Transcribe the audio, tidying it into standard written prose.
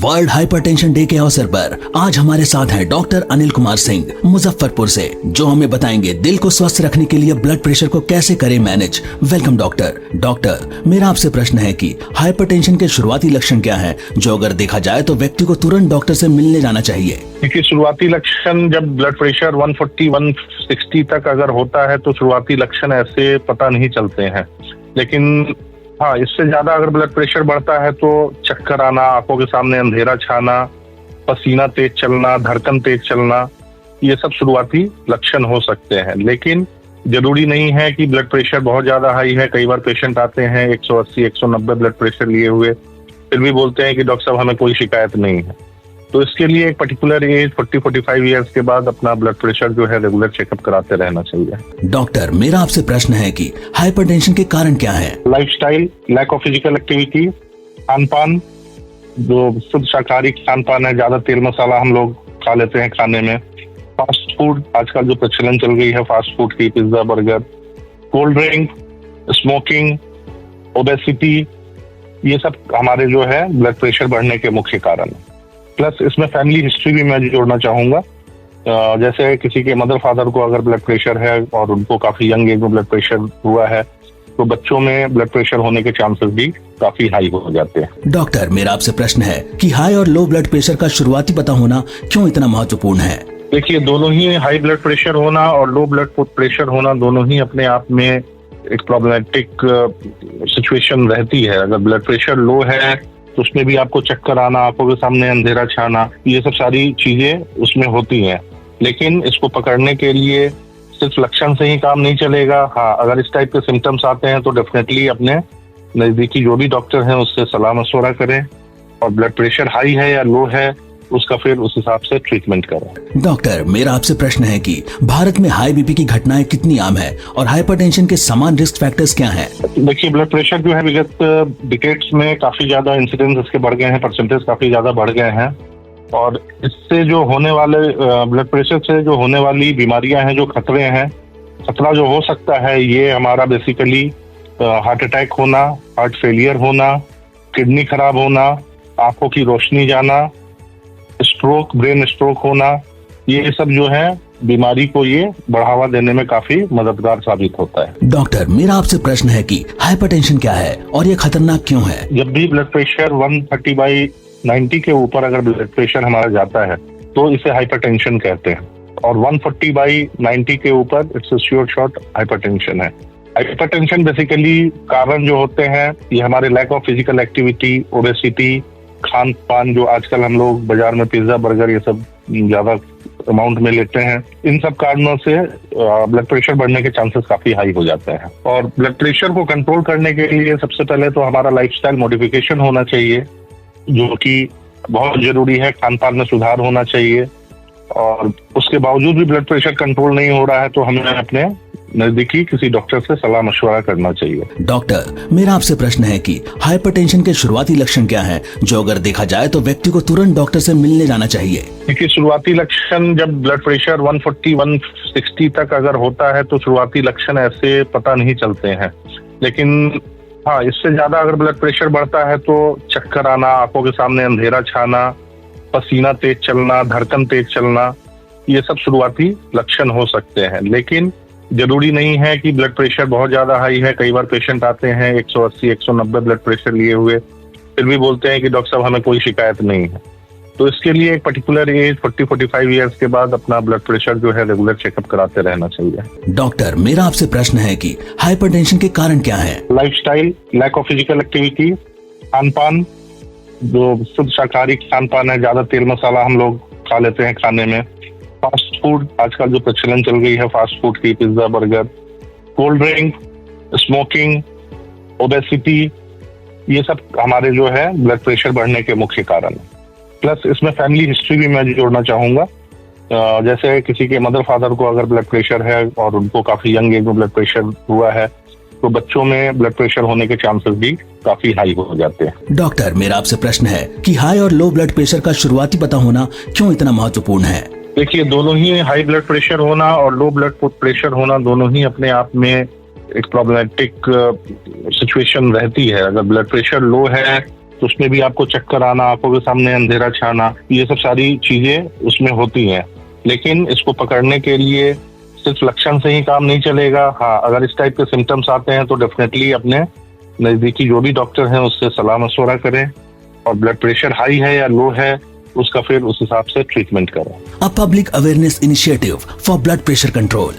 World hypertension day के अवसर पर आज हमारे साथ हैं डॉक्टर अनिल कुमार सिंह मुजफ्फरपुर से, जो हमें बताएंगे दिल को स्वस्थ रखने के लिए ब्लड प्रेशर को कैसे करें मैनेज। वेलकम डॉक्टर, मेरा आपसे प्रश्न है कि हाइपरटेंशन के शुरुआती लक्षण क्या हैं, जो अगर देखा जाए तो व्यक्ति को तुरंत डॉक्टर से मिलने जाना चाहिए। देखिए, शुरुआती लक्षण जब ब्लड प्रेशर 140-160 तक अगर होता है तो शुरुआती लक्षण ऐसे पता नहीं चलते हैं। लेकिन हाँ, इससे ज्यादा अगर ब्लड प्रेशर बढ़ता है तो चक्कर आना, आंखों के सामने अंधेरा छाना, पसीना तेज चलना, धड़कन तेज चलना, ये सब शुरुआती लक्षण हो सकते हैं। लेकिन जरूरी नहीं है कि ब्लड प्रेशर बहुत ज्यादा हाई है। कई बार पेशेंट आते हैं 180-190 ब्लड प्रेशर लिए हुए, फिर भी बोलते हैं कि डॉक्टर साहब हमें कोई शिकायत नहीं है। तो इसके लिए एक पर्टिकुलर एज 40-45 ईयर्स के बाद अपना ब्लड प्रेशर जो है रेगुलर चेकअप कराते रहना चाहिए। डॉक्टर, मेरा आपसे प्रश्न है कि हाइपरटेंशन के कारण क्या है? Lifestyle, lack of physical activity, खान पान, जो शुद्ध शाकाहारी खान पान है, ज्यादा तेल मसाला हम लोग खा लेते हैं खाने में, फास्ट फूड, आजकल जो प्रचलन चल गई है फास्ट फूड की, pizza, burger, cold drink, smoking, obesity, ये सब हमारे जो है ब्लड प्रेशर बढ़ने के मुख्य कारण है। प्लस इसमें फैमिली हिस्ट्री भी मैं जोड़ना चाहूंगा। जैसे किसी के मदर फादर को अगर ब्लड प्रेशर है और उनको काफी यंग एज में ब्लड प्रेशर हुआ है तो बच्चों में ब्लड प्रेशर होने के चांसेस भी काफी हाई हो जाते हैं। डॉक्टर, मेरा आपसे प्रश्न है कि हाई और लो ब्लड प्रेशर का शुरुआती पता होना क्यों इतना महत्वपूर्ण है? देखिए, दोनों ही हाई ब्लड प्रेशर होना और लो ब्लड प्रेशर होना दोनों ही अपने आप में एक प्रॉब्लमेटिक सिचुएशन रहती है। अगर ब्लड प्रेशर लो है तो उसमें भी आपको चक्कर आना, आंखों के सामने अंधेरा छाना, ये सब सारी चीजें उसमें होती हैं। लेकिन इसको पकड़ने के लिए सिर्फ लक्षण से ही काम नहीं चलेगा। हाँ, अगर इस टाइप के सिम्टम्स आते हैं तो डेफिनेटली अपने नजदीकी जो भी डॉक्टर हैं उससे सलाह मशवरा करें और ब्लड प्रेशर हाई है या लो है उसका फिर उस हिसाब से ट्रीटमेंट करें। डॉक्टर, मेरा आपसे प्रश्न है कि भारत में हाई बीपी की घटनाएं कितनी आम है और हाइपरटेंशन के समान रिस्क फैक्टर्स क्या हैं? देखिए, ब्लड प्रेशर जो है विगत डिकेड्स में काफी ज्यादा इंसिडेंस इसके बढ़ गए हैं, परसेंटेज काफी ज्यादा बढ़ गए हैं। और इससे जो होने वाले ब्लड प्रेशर से जो होने वाली बीमारियां हैं, जो खतरे हैं, खतरा जो हो सकता है ये हमारा बेसिकली हार्ट अटैक होना, हार्ट फेलियर होना, किडनी खराब होना, आंखों की रोशनी जाना, स्ट्रोक, ब्रेन स्ट्रोक होना, ये सब जो है बीमारी को ये बढ़ावा देने में काफी मददगार साबित होता है। डॉक्टर, मेरा आपसे प्रश्न है कि हाइपरटेंशन क्या है और ये खतरनाक क्यों है? जब भी ब्लड प्रेशर 130/90 के ऊपर अगर ब्लड प्रेशर हमारा जाता है तो इसे हाइपरटेंशन कहते हैं, और 140/90 के ऊपर इट्स श्योर शॉट हाइपरटेंशन है। हाइपरटेंशन बेसिकली कारण जो होते हैं ये हमारे lack of physical activity, obesity, खान पान, जो आजकल हम लोग बाजार में पिज्जा, बर्गर ये सब ज्यादा अमाउंट में लेते हैं, इन सब कारणों से ब्लड प्रेशर बढ़ने के चांसेस काफी हाई हो जाते हैं। और ब्लड प्रेशर को कंट्रोल करने के लिए सबसे पहले तो हमारा लाइफस्टाइल मॉडिफिकेशन होना चाहिए, जो कि बहुत जरूरी है। खान पान में सुधार होना चाहिए, और उसके बावजूद भी ब्लड प्रेशर कंट्रोल नहीं हो रहा है तो हमें अपने नजदीकी किसी डॉक्टर से सलाह मशवरा करना चाहिए। डॉक्टर, मेरा आपसे प्रश्न है कि हाइपरटेंशन के शुरुआती लक्षण क्या हैं, जो अगर देखा जाए तो व्यक्ति को तुरंत डॉक्टर से मिलने जाना चाहिए। देखिए, शुरुआती लक्षण जब ब्लड प्रेशर 140-160 तक अगर होता है तो शुरुआती लक्षण ऐसे पता नहीं चलते हैं। लेकिन हाँ, इससे ज्यादा अगर ब्लड प्रेशर बढ़ता है तो चक्कर आना, आंखों के सामने अंधेरा छाना, पसीना तेज चलना, धड़कन तेज चलना, ये सब शुरुआती लक्षण हो सकते हैं। लेकिन जरूरी नहीं है कि ब्लड प्रेशर बहुत ज्यादा हाई है। कई बार पेशेंट आते हैं 180-190 ब्लड प्रेशर लिए हुए, फिर भी बोलते हैं कि डॉक्टर साहब हमें कोई शिकायत नहीं है। तो इसके लिए एक पर्टिकुलर एज 40-45 ईयर्स के बाद अपना ब्लड प्रेशर जो है रेगुलर चेकअप कराते रहना चाहिए। डॉक्टर, मेरा आपसे प्रश्न है कि हाइपरटेंशन के कारण क्या है? Lifestyle, lack of physical activity, खान पान, जो शुद्ध शाकाहारी खान पान है, ज्यादा तेल मसाला हम लोग खा लेते हैं खाने में, फास्ट फूड, आजकल जो प्रचलन चल गई है फास्ट फूड की, pizza, burger, cold drink, smoking, obesity, ये सब हमारे जो है ब्लड प्रेशर बढ़ने के मुख्य कारण है। प्लस इसमें फैमिली हिस्ट्री भी मैं जोड़ना चाहूंगा। जैसे किसी के मदर फादर को अगर ब्लड प्रेशर है और उनको काफी यंग एज में ब्लड प्रेशर हुआ है तो बच्चों में ब्लड प्रेशर होने के चांसेस भी काफी हाई हो जाते हैं। डॉक्टर, मेरा आपसे प्रश्न है कि हाई और लो ब्लड प्रेशर का शुरुआती पता होना क्यों इतना महत्वपूर्ण है? देखिए, दोनों ही हाई ब्लड प्रेशर होना और लो ब्लड प्रेशर होना दोनों ही अपने आप में एक प्रॉब्लमेटिक सिचुएशन रहती है। अगर ब्लड प्रेशर लो है तो उसमें भी आपको चक्कर आना, आंखों के सामने अंधेरा छाना, ये सब सारी चीजें उसमें होती हैं। लेकिन इसको पकड़ने के लिए सिर्फ लक्षण से ही काम नहीं चलेगा। हाँ, अगर इस टाइप के सिम्टम्स आते हैं तो डेफिनेटली अपने नजदीकी जो भी डॉक्टर हैं उससे सलाह मशवरा करें, और ब्लड प्रेशर हाई है या लो है उसका फिर उस हिसाब से ट्रीटमेंट करें। A public awareness initiative for blood pressure control.